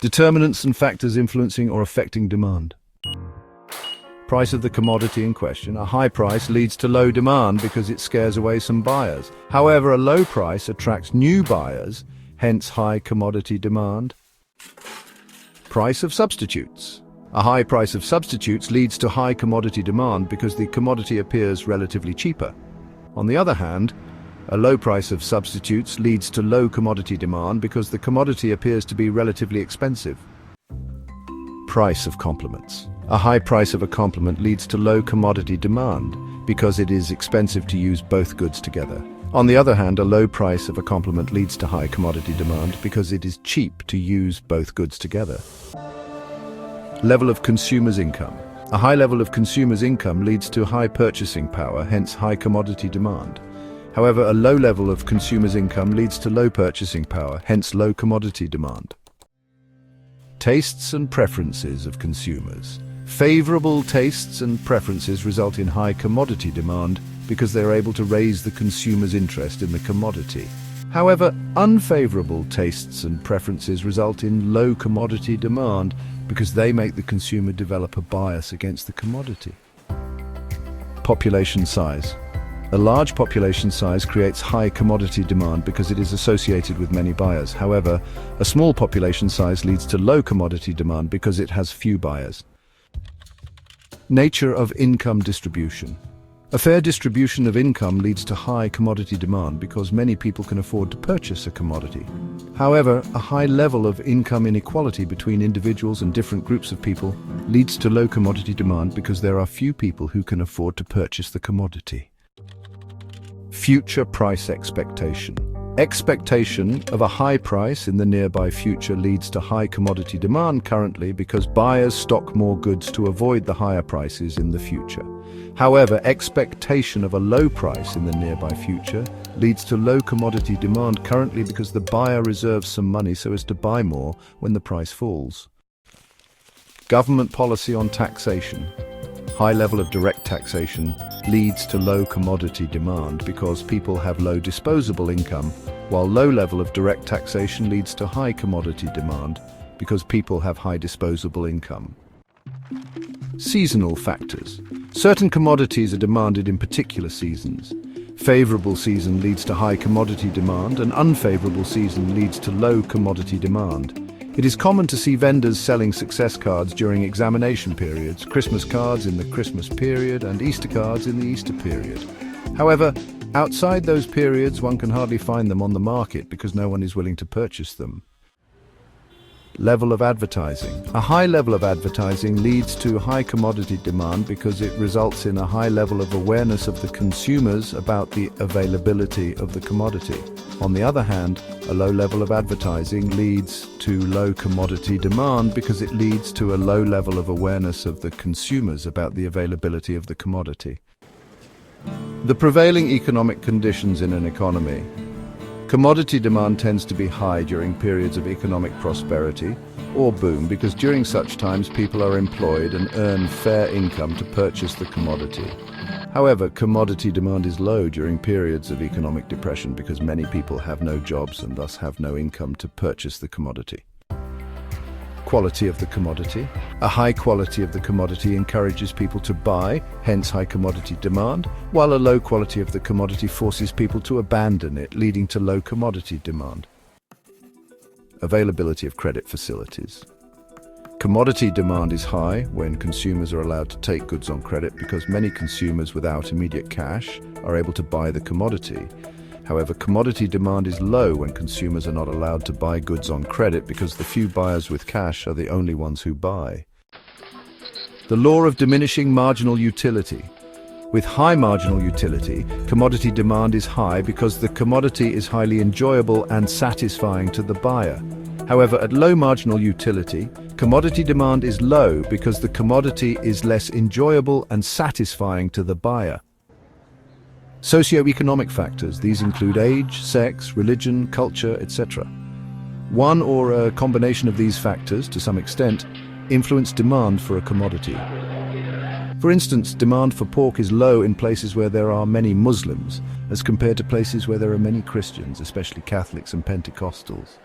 Determinants and factors influencing or affecting demand. Price of the commodity in question. A high price leads to low demand because it scares away some buyers. However, a low price attracts new buyers, hence high commodity demand. Price of substitutes. A high price of substitutes leads to high commodity demand because the commodity appears relatively cheaper. On the other hand, a low price of substitutes leads to low commodity demand because the commodity appears to be relatively expensive. Price of complements. A high price of a complement leads to low commodity demand because it is expensive to use both goods together. On the other hand, a low price of a complement leads to high commodity demand because it is cheap to use both goods together. Level of consumers' income. A high level of consumers' income leads to high purchasing power, hence high commodity demand. However, a low level of consumers' income leads to low purchasing power, hence low commodity demand. Tastes and preferences of consumers. Favorable tastes and preferences result in high commodity demand because they are able to raise the consumer's interest in the commodity. However, unfavorable tastes and preferences result in low commodity demand because they make the consumer develop a bias against the commodity. Population size. A large population size creates high commodity demand because it is associated with many buyers. However, a small population size leads to low commodity demand because it has few buyers. Nature of income distribution. A fair distribution of income leads to high commodity demand because many people can afford to purchase a commodity. However, a high level of income inequality between individuals and different groups of people leads to low commodity demand because there are few people who can afford to purchase the commodity. Future price expectation. Expectation of a high price in the nearby future leads to high commodity demand currently because buyers stock more goods to avoid the higher prices in the future. However, expectation of a low price in the nearby future leads to low commodity demand currently because the buyer reserves some money so as to buy more when the price falls. Government policy on taxation. High level of direct taxation leads to low commodity demand because people have low disposable income, while low level of direct taxation leads to high commodity demand because people have high disposable income. Seasonal factors. Certain commodities are demanded in particular seasons. Favorable season leads to high commodity demand, and unfavorable season leads to low commodity demand. It is common to see vendors selling success cards during examination periods, Christmas cards in the Christmas period, and Easter cards in the Easter period. However, outside those periods, one can hardly find them on the market because no one is willing to purchase them. Level of advertising. A high level of advertising leads to high commodity demand because it results in a high level of awareness of the consumers about the availability of the commodity. On the other hand, a low level of advertising leads to low commodity demand because it leads to a low level of awareness of the consumers about the availability of the commodity. The prevailing economic conditions in an economy. Commodity demand tends to be high during periods of economic prosperity or boom because during such times people are employed and earn fair income to purchase the commodity. However, commodity demand is low during periods of economic depression because many people have no jobs and thus have no income to purchase the commodity. Quality of the commodity. A high quality of the commodity encourages people to buy, hence high commodity demand, while a low quality of the commodity forces people to abandon it, leading to low commodity demand. Availability of credit facilities. Commodity demand is high when consumers are allowed to take goods on credit because many consumers without immediate cash are able to buy the commodity. However, commodity demand is low when consumers are not allowed to buy goods on credit because the few buyers with cash are the only ones who buy. The law of diminishing marginal utility. With high marginal utility, commodity demand is high because the commodity is highly enjoyable and satisfying to the buyer. However, at low marginal utility, commodity demand is low because the commodity is less enjoyable and satisfying to the buyer. Socioeconomic factors. These include age, sex, religion, culture, etc. One or a combination of these factors, to some extent, influence demand for a commodity. For instance, demand for pork is low in places where there are many Muslims, as compared to places where there are many Christians, especially Catholics and Pentecostals.